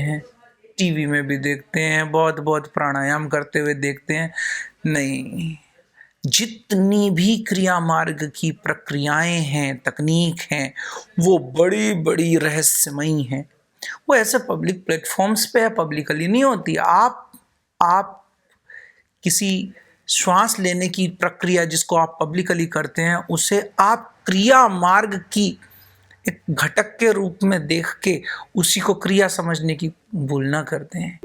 हैं, टीवी में भी देखते हैं, बहुत बहुत प्राणायाम करते हुए देखते हैं। नहीं, जितनी भी क्रिया मार्ग की प्रक्रियाएं हैं, तकनीक हैं, वो बड़ी बड़ी रहस्यमयी हैं। वो ऐसे पब्लिक प्लेटफॉर्म्स पे है, पब्लिकली नहीं होती। आप किसी श्वास लेने की प्रक्रिया जिसको आप पब्लिकली करते हैं, उसे आप क्रिया मार्ग की एक घटक के रूप में देख के उसी को क्रिया समझने की भूल ना करते हैं।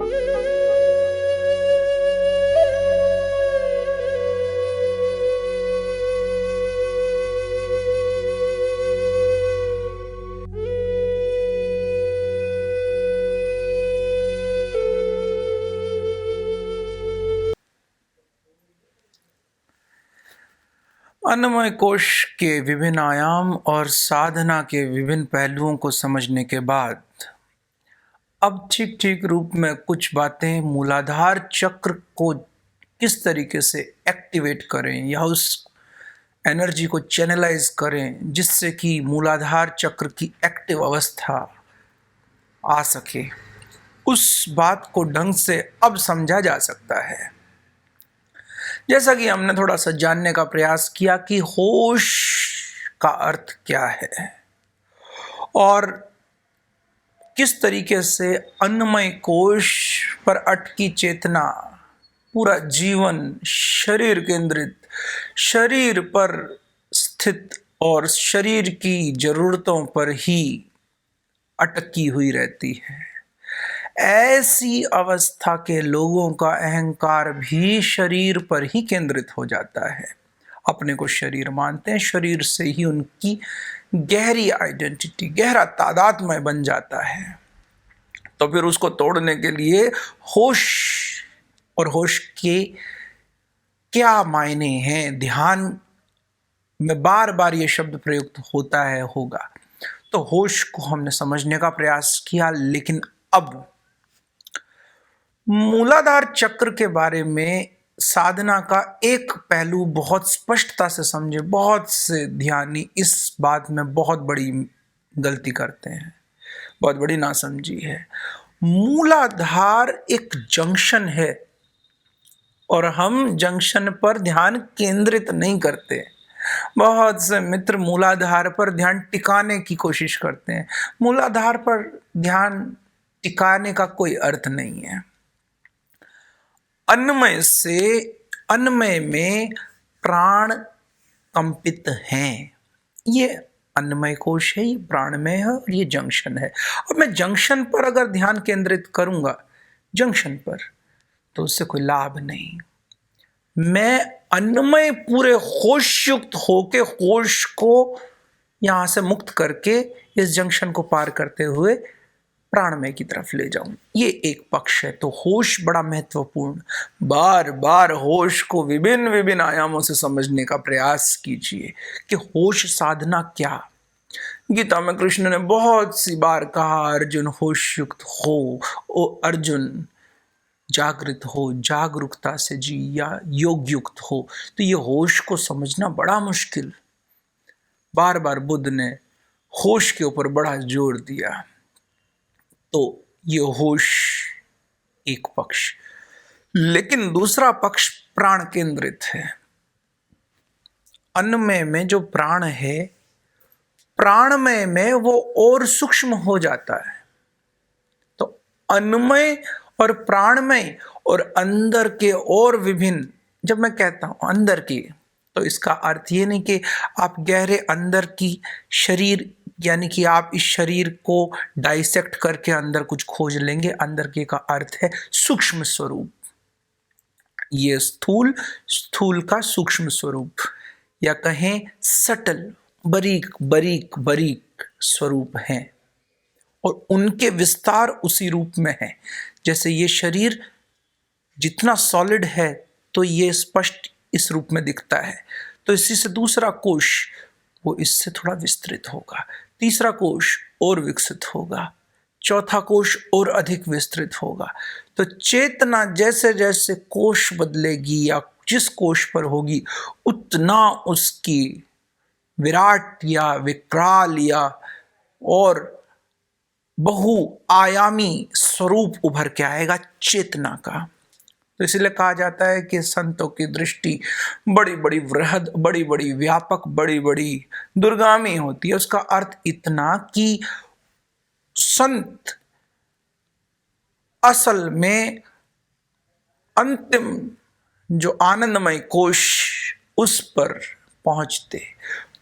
अन्नमय कोश के विभिन्न आयाम और साधना के विभिन्न पहलुओं को समझने के बाद अब ठीक ठीक रूप में कुछ बातें मूलाधार चक्र को किस तरीके से एक्टिवेट करें या उस एनर्जी को चैनलाइज करें जिससे कि मूलाधार चक्र की एक्टिव अवस्था आ सके, उस बात को ढंग से अब समझा जा सकता है। जैसा कि हमने थोड़ा सा जानने का प्रयास किया कि होश का अर्थ क्या है और किस तरीके से अन्नमय कोश पर अटकी चेतना पूरा जीवन शरीर केंद्रित, शरीर पर स्थित और शरीर की जरूरतों पर ही अटकी हुई रहती है। ऐसी अवस्था के लोगों का अहंकार भी शरीर पर ही केंद्रित हो जाता है। अपने को शरीर मानते हैं, शरीर से ही उनकी गहरी आइडेंटिटी, गहरा तादात्म्य बन जाता है। तो फिर उसको तोड़ने के लिए होश और होश के क्या मायने हैं, ध्यान में बार बार ये शब्द प्रयुक्त होता है, होगा। तो होश को हमने समझने का प्रयास किया, लेकिन अब मूलाधार चक्र के बारे में साधना का एक पहलू बहुत स्पष्टता से समझे। बहुत से ध्यानी इस बात में बहुत बड़ी गलती करते हैं, बहुत बड़ी नासमझी है। मूलाधार एक जंक्शन है और हम जंक्शन पर ध्यान केंद्रित नहीं करते। बहुत से मित्र मूलाधार पर ध्यान टिकाने की कोशिश करते हैं। मूलाधार पर ध्यान टिकाने का कोई अर्थ नहीं है। अन्नमय में प्राण कंपित हैं। ये अन्नमय कोश है, ये प्राणमय है और ये जंक्शन है। और मैं जंक्शन पर अगर ध्यान केंद्रित करूंगा, जंक्शन पर, तो उससे कोई लाभ नहीं। मैं अन्नमय पूरे होश युक्त होके होश को यहां से मुक्त करके इस जंक्शन को पार करते हुए प्राणमय की तरफ ले जाऊं, ये एक पक्ष है। तो होश बड़ा महत्वपूर्ण। बार बार होश को विभिन्न विभिन्न आयामों से समझने का प्रयास कीजिए कि होश साधना क्या। गीता में कृष्ण ने बहुत सी बार कहा, अर्जुन होश युक्त हो, ओ अर्जुन जागृत हो, जागरूकता से जी, या योग युक्त हो। तो ये होश को समझना बड़ा मुश्किल। बार बार बुद्ध ने होश के ऊपर बड़ा जोर दिया। तो ये होश एक पक्ष, लेकिन दूसरा पक्ष प्राण केंद्रित है। अन्नमय में जो प्राण है, प्राणमय में वो और सूक्ष्म हो जाता है। तो अन्नमय और प्राणमय और अंदर के और विभिन्न, जब मैं कहता हूं अंदर की, तो इसका अर्थ ये नहीं कि आप गहरे अंदर की शरीर, यानी कि आप इस शरीर को डाइसेक्ट करके अंदर कुछ खोज लेंगे। अंदर के का अर्थ है सूक्ष्म स्वरूप। ये स्थूल का सूक्ष्म स्वरूप, या कहें सटल, बारीक स्वरूप हैं और उनके विस्तार उसी रूप में है। जैसे ये शरीर जितना सॉलिड है तो ये स्पष्ट इस रूप में दिखता है, तो इसी से दूसरा कोश वो इससे थोड़ा विस्तृत होगा, तीसरा कोश और विकसित होगा, चौथा कोश और अधिक विस्तृत होगा। तो चेतना जैसे जैसे कोश बदलेगी या जिस कोश पर होगी, उतना उसकी विराट या विकराल या और बहुआयामी स्वरूप उभर के आएगा चेतना का। तो इसलिए कहा जाता है कि संतों की दृष्टि बड़ी बड़ी वृहद, बड़ी बड़ी व्यापक, बड़ी बड़ी दुर्गामी होती है। उसका अर्थ इतना कि संत असल में अंतिम जो आनंदमय कोश उस पर पहुंचते।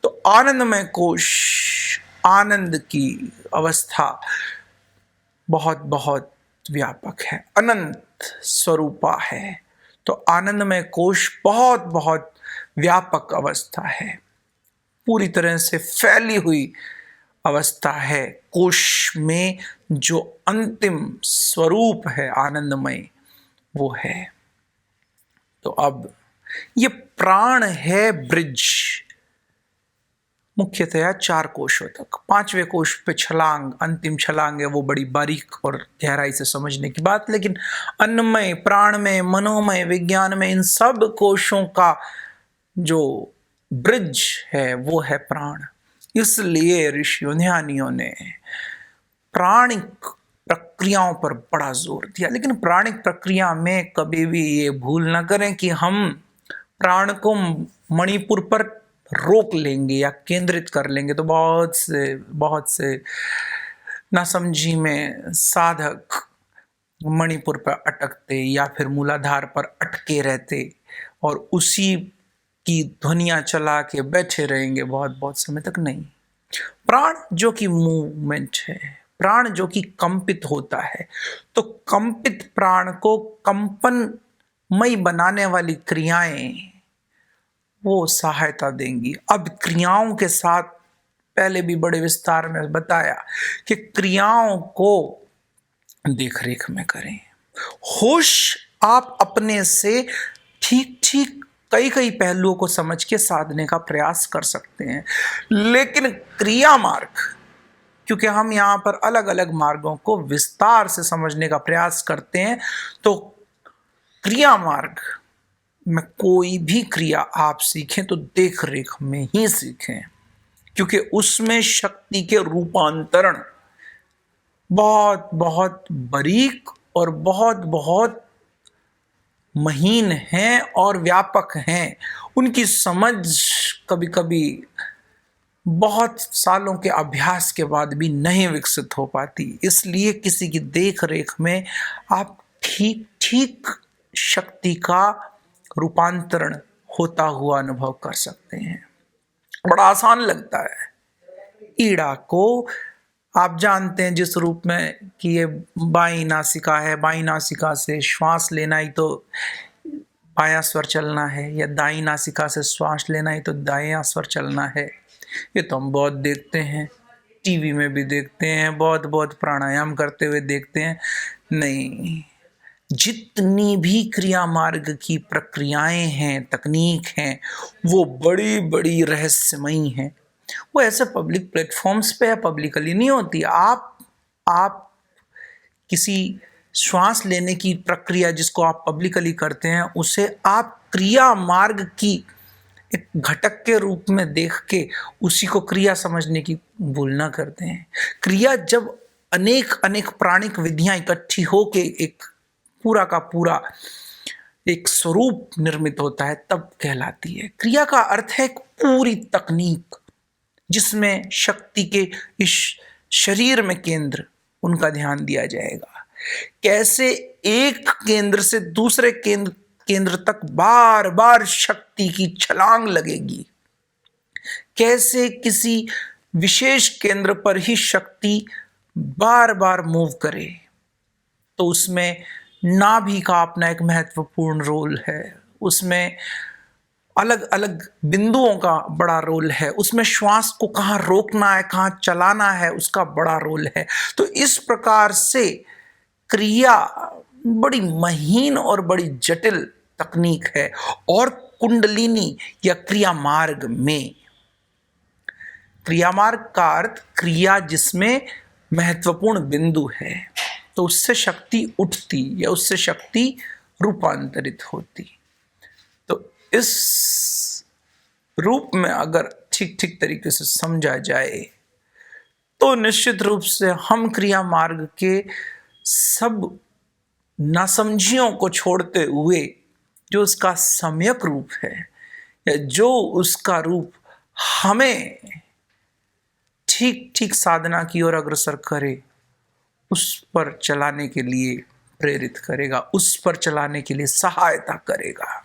तो आनंदमय कोश, आनंद की अवस्था बहुत बहुत व्यापक है, अनंत स्वरूपा है। तो आनंदमय कोश बहुत बहुत व्यापक अवस्था है, पूरी तरह से फैली हुई अवस्था है। कोश में जो अंतिम स्वरूप है आनंदमय, वो है। तो अब ये प्राण है ब्रिज, मुख्यतया 4 कोशों तक। 5वें कोश पे छलांग, अंतिम छलांग है, वो बड़ी बारीक और गहराई से समझने की बात। लेकिन अन्नमय, प्राणमय, मनोमय, विज्ञान में, इन सब कोशों का जो ब्रिज है वो है प्राण। इसलिए ऋषियों ध्यानियों ने प्राणिक प्रक्रियाओं पर बड़ा जोर दिया। लेकिन प्राणिक प्रक्रिया में कभी भी ये भूल ना करें कि हम प्राण को मणिपुर पर रोक लेंगे या केंद्रित कर लेंगे तो बहुत से नासमझी में साधक मणिपुर पर अटकते या फिर मूलाधार पर अटके रहते और उसी की ध्वनियां चला के बैठे रहेंगे बहुत बहुत समय तक। नहीं, प्राण जो कि मूवमेंट है, प्राण जो कि कंपित होता है, तो कंपित प्राण को कंपनमय बनाने वाली क्रियाएं वो सहायता देंगी। अब क्रियाओं के साथ पहले भी बड़े विस्तार में बताया कि क्रियाओं को देख रेख में करें। होश आप अपने से ठीक ठीक कई कई पहलुओं को समझ के साधने का प्रयास कर सकते हैं। लेकिन क्रिया मार्ग, क्योंकि हम यहाँ पर अलग अलग मार्गों को विस्तार से समझने का प्रयास करते हैं, तो क्रिया मार्ग में कोई भी क्रिया आप सीखें तो देख रेख में ही सीखें, क्योंकि उसमें शक्ति के रूपांतरण बहुत बहुत बारीक और बहुत बहुत महीन हैं और व्यापक हैं। उनकी समझ कभी कभी बहुत सालों के अभ्यास के बाद भी नहीं विकसित हो पाती। इसलिए किसी की देख रेख में आप ठीक ठीक शक्ति का रूपांतरण होता हुआ अनुभव कर सकते हैं। बड़ा आसान लगता है। ईड़ा को आप जानते हैं जिस रूप में कि ये बाईं नासिका है, बाईं नासिका से श्वास लेना ही तो बायां स्वर चलना है, या दाईं नासिका से श्वास लेना ही तो दायां स्वर चलना है। ये तो हम बहुत देखते हैं, टीवी में भी देखते हैं, बहुत बहुत प्राणायाम करते हुए देखते हैं। नहीं, जितनी भी क्रिया मार्ग की प्रक्रियाएं हैं, तकनीक हैं, वो बड़ी बड़ी रहस्यमयी हैं। वो ऐसे पब्लिक प्लेटफॉर्म्स पे है, पब्लिकली नहीं होती। आप किसी श्वास लेने की प्रक्रिया जिसको आप पब्लिकली करते हैं, उसे आप क्रिया मार्ग की एक घटक के रूप में देख के उसी को क्रिया समझने की भूल ना करते हैं। क्रिया जब अनेक अनेक प्राणिक विधियां इकट्ठी होके एक पूरा का पूरा एक स्वरूप निर्मित होता है, तब कहलाती है। क्रिया का अर्थ है एक पूरी तकनीक जिसमें शक्ति के इस शरीर में केंद्र, उनका ध्यान दिया जाएगा। कैसे एक केंद्र से दूसरे केंद्र तक बार बार शक्ति की छलांग लगेगी, कैसे किसी विशेष केंद्र पर ही शक्ति बार बार मूव करे। तो उसमें नाभि का अपना एक महत्वपूर्ण रोल है, उसमें अलग अलग बिंदुओं का बड़ा रोल है, उसमें श्वास को कहाँ रोकना है, कहाँ चलाना है, उसका बड़ा रोल है। तो इस प्रकार से क्रिया बड़ी महीन और बड़ी जटिल तकनीक है। और कुंडलिनी या क्रिया मार्ग में, क्रिया मार्ग का अर्थ क्रिया जिसमें महत्वपूर्ण बिंदु है, तो उससे शक्ति उठती या उससे शक्ति रूपांतरित होती। तो इस रूप में अगर ठीक ठीक तरीके से समझा जाए तो निश्चित रूप से हम क्रिया मार्ग के सब नासमझियों को छोड़ते हुए जो उसका सम्यक रूप है, या जो उसका रूप हमें ठीक ठीक साधना की ओर अग्रसर करे, उस पर चलाने के लिए प्रेरित करेगा, उस पर चलाने के लिए सहायता करेगा।